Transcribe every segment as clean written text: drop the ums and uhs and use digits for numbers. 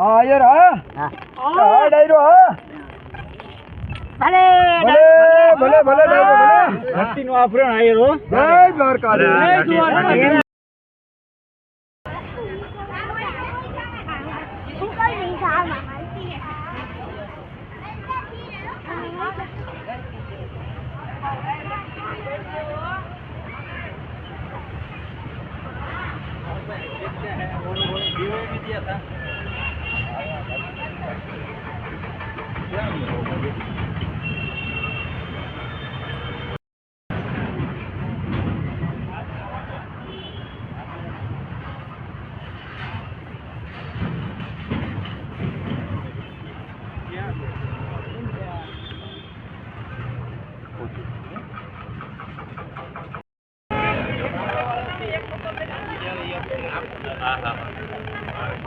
હા યાર હા હા ડાયરો હા ભલે ભલે ભલે ડાયરો ભલે ભક્તિ નો આભરણ આયરો જય દ્વારકાધીશ જય દ્વારકાધીશ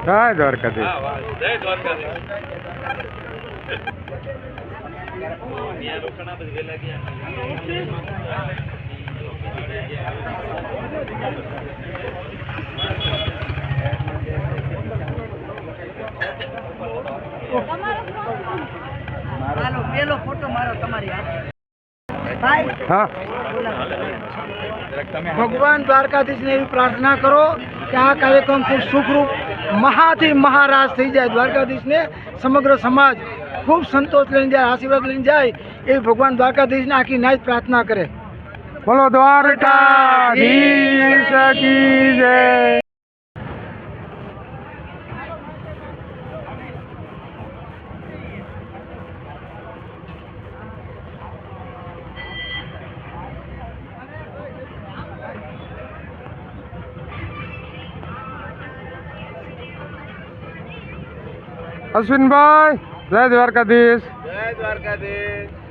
જય દ્વારકાધીશ જય દ્વારકાધીશ પેલો ફોટો મારો તમારી હા ભગવાન દ્વારકાધીશને એવી પ્રાર્થના કરો કે આ કાર્યક્રમ ખૂબ સુખરૂપ મહાથી મહારાજ થઈ જાય. દ્વારકાધીશને સમગ્ર સમાજ ખૂબ સંતોષ લઈને જાય, આશીર્વાદ લઈને જાય એવી ભગવાન દ્વારકાધીશને આખી નાચ પ્રાર્થના કરે. બોલો દ્વારકાધીશ કી જય. અશ્વિનભાઈ જય દ્વારકાધીશ. જય દ્વારકાધીશ.